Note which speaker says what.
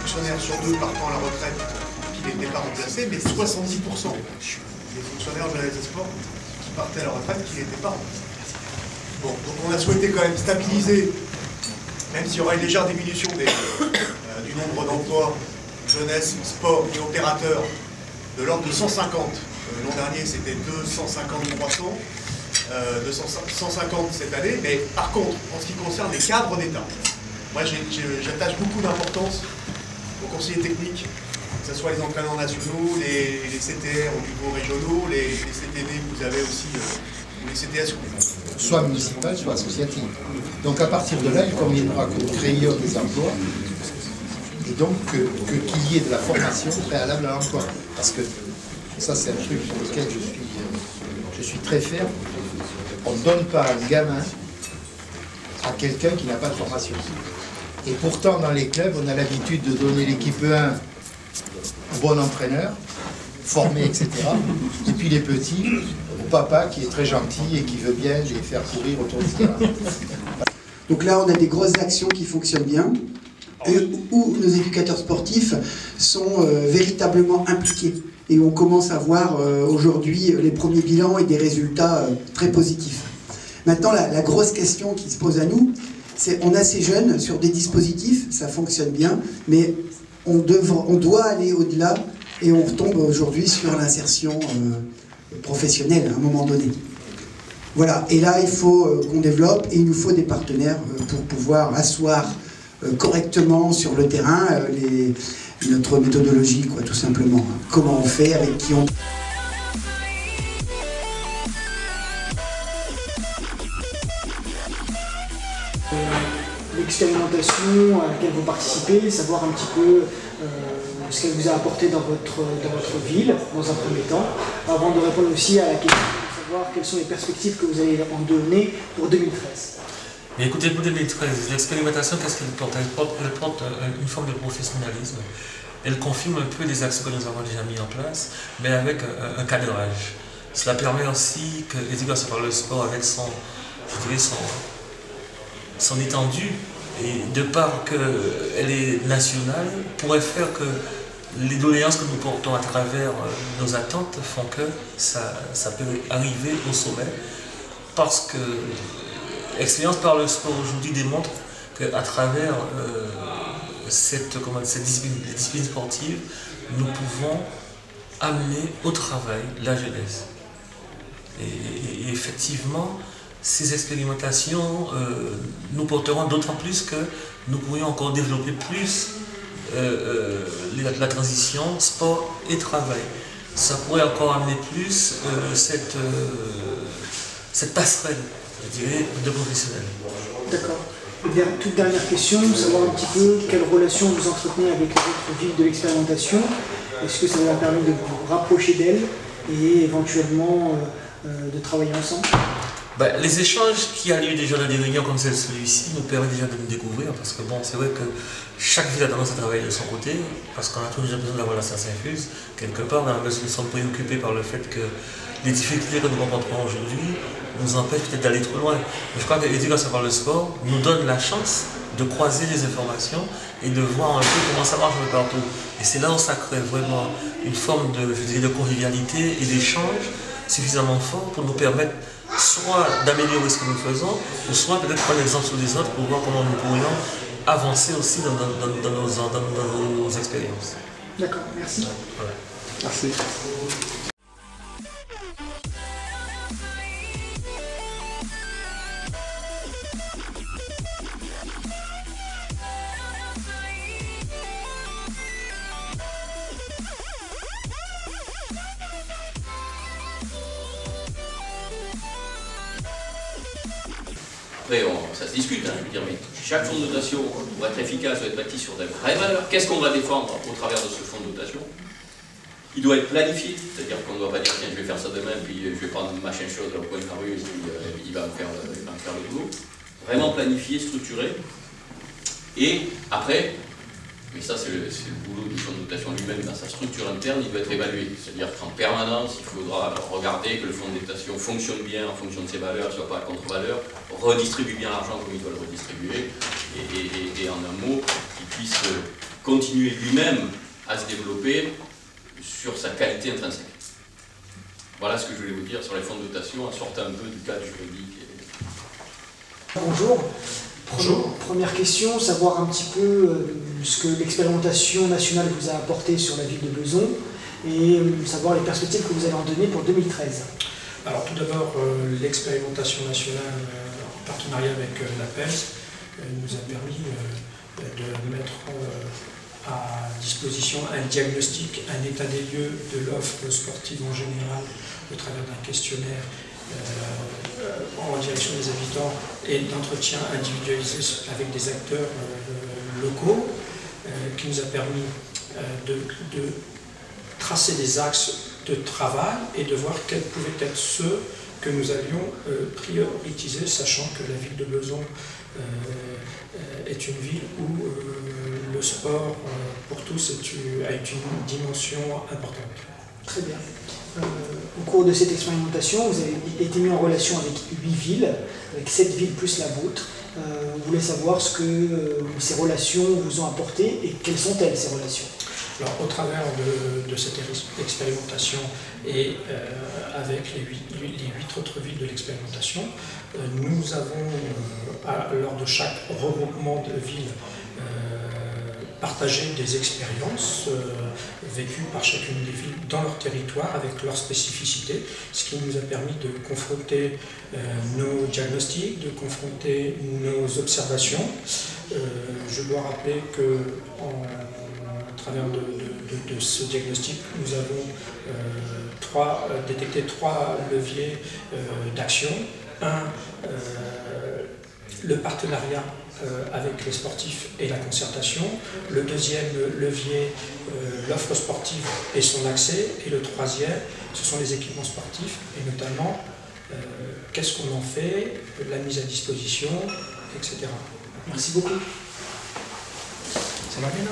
Speaker 1: fonctionnaire sur 2 partant à la retraite qui n'était pas remplacé, mais 70% des fonctionnaires de la Sport qui partaient à la retraite qui n'étaient pas remplacés. Bon, donc on a souhaité quand même stabiliser, même s'il y aura une légère diminution du nombre d'emplois, jeunesse, sport et opérateurs, de l'ordre de 150. L'an dernier, c'était 250-300. 150 cette année, mais par contre, en ce qui concerne les cadres d'État, moi j'attache beaucoup d'importance aux conseillers techniques, que ce soit les entraîneurs nationaux, les CTR au niveau régionaux, les CTD que vous avez aussi, ou les CTS.
Speaker 2: Soit municipal, soit associatif. Donc à partir de là, il conviendra que nous créions des emplois et donc qu'il y ait de la formation préalable à l'emploi. Parce que ça, c'est un truc sur lequel je suis très ferme. On ne donne pas un gamin à quelqu'un qui n'a pas de formation. Et pourtant, dans les clubs, on a l'habitude de donner l'équipe 1 au bon entraîneur, formé, etc. Et puis les petits, au papa qui est très gentil et qui veut bien les faire courir autour du terrain.
Speaker 3: Donc là, on a des grosses actions qui fonctionnent bien, où nos éducateurs sportifs sont véritablement impliqués. Et on commence à voir aujourd'hui les premiers bilans et des résultats très positifs. Maintenant, la grosse question qui se pose à nous, c'est on a ces jeunes sur des dispositifs, ça fonctionne bien, mais on doit aller au-delà et on retombe aujourd'hui sur l'insertion professionnelle à un moment donné. Voilà, et là, il faut qu'on développe et il nous faut des partenaires pour pouvoir asseoir correctement sur le terrain notre méthodologie, quoi, tout simplement. Comment on fait, avec qui on...
Speaker 4: L'expérimentation à laquelle vous participez, savoir un petit peu ce qu'elle vous a apporté dans votre ville, dans un premier temps, avant de répondre aussi à la question de savoir quelles sont les perspectives que vous allez en donner pour 2013.
Speaker 5: Mais écoutez, pour 2013, l'expérimentation, qu'est-ce qu'elle porte? Elle porte une forme de professionnalisme. Elle confirme un peu les axes que nous avons déjà mis en place, mais avec un cadrage. Cela permet aussi que l'éducation par le sport, avec son étendue, et de part qu'elle est nationale, pourrait faire que les doléances que nous portons à travers nos attentes font que ça peut arriver au sommet, parce que l'expérience par le sport aujourd'hui démontre qu'à travers cette discipline sportive, nous pouvons amener au travail la jeunesse. Et effectivement, ces expérimentations nous porteront d'autant plus que nous pourrions encore développer plus la transition sport et travail. Ça pourrait encore amener plus cette passerelle, je dirais, de professionnels.
Speaker 4: D'accord. Toute dernière question, savoir un petit peu quelle relation vous entretenez avec les autres villes de l'expérimentation. Est-ce que ça vous a permis de vous rapprocher d'elles et éventuellement de travailler ensemble?
Speaker 5: Les échanges qui ont lieu déjà dans des réunions comme celui-ci nous permettent déjà de nous découvrir, parce que bon, c'est vrai que chaque ville a tendance à travailler de son côté, parce qu'on a toujours besoin d'avoir la science infuse, quelque part, dans la mesure où nous sommes préoccupés par le fait que les difficultés que nous rencontrons aujourd'hui nous empêchent peut-être d'aller trop loin. Mais je crois que l'éducation par le sport nous donne la chance de croiser les informations et de voir un peu comment ça marche un peu partout. Et c'est là où ça crée vraiment une forme de convivialité et d'échange suffisamment fort pour nous permettre soit d'améliorer ce que nous faisons, ou soit peut-être prendre l'exemple sur les autres pour voir comment nous pourrions avancer aussi dans nos expériences.
Speaker 4: D'accord, merci.
Speaker 5: Voilà.
Speaker 2: Merci.
Speaker 6: Après, ça se discute, hein, je veux dire, mais chaque fonds de dotation, pour être efficace, doit être bâti sur des vraies valeurs. Qu'est-ce qu'on va défendre au travers de ce fonds de dotation? Il doit être planifié, c'est-à-dire qu'on ne doit pas dire tiens, je vais faire ça demain, puis je vais prendre machin chose au coin de la rue, et puis il va me faire le boulot. Vraiment planifié, structuré. Et après, mais ça c'est le boulot du fonds de dotation lui-même, dans sa structure interne, il doit être évalué. C'est-à-dire qu'en permanence, il faudra regarder que le fonds de dotation fonctionne bien en fonction de ses valeurs, ne soit pas à contre-valeur, redistribue bien l'argent comme il doit le redistribuer, et en un mot, qu'il puisse continuer lui-même à se développer sur sa qualité intrinsèque. Voilà ce que je voulais vous dire sur les fonds de dotation, en sortant un peu du cadre juridique.
Speaker 4: Bonjour.
Speaker 1: Bonjour.
Speaker 4: Première question, savoir un petit peu ce que l'expérimentation nationale vous a apporté sur la ville de Besançon et savoir les perspectives que vous allez en donner pour 2013.
Speaker 7: Alors tout d'abord, l'expérimentation nationale en partenariat avec l'APES nous a permis de mettre à disposition un diagnostic, un état des lieux de l'offre sportive en général au travers d'un questionnaire en direction des habitants et d'entretien individualisé avec des acteurs locaux qui nous a permis de tracer des axes de travail et de voir quels pouvaient être ceux que nous allions prioriser, sachant que la ville de Besançon est une ville où le sport pour tous a une dimension importante.
Speaker 4: Très bien. Au cours de cette expérimentation, vous avez été mis en relation avec 8 villes, avec 7 villes plus la vôtre. On voulait savoir ce que ces relations vous ont apporté et quelles sont-elles ces relations?
Speaker 7: Alors, au travers de cette expérimentation et avec les 8 autres villes de l'expérimentation, nous avons, lors de chaque regroupement de villes, partagé des expériences vécues par chacune des villes dans leur territoire avec leurs spécificités, ce qui nous a permis de confronter nos diagnostics, de confronter nos observations. Je dois rappeler que à travers de ce diagnostic, nous avons détecté 3 leviers d'action. Un, le partenariat avec les sportifs et la concertation. Le deuxième levier, l'offre sportive et son accès. Et le troisième, ce sont les équipements sportifs et notamment qu'est-ce qu'on en fait, la mise à disposition, etc.
Speaker 4: Merci beaucoup.
Speaker 7: Ça va bien,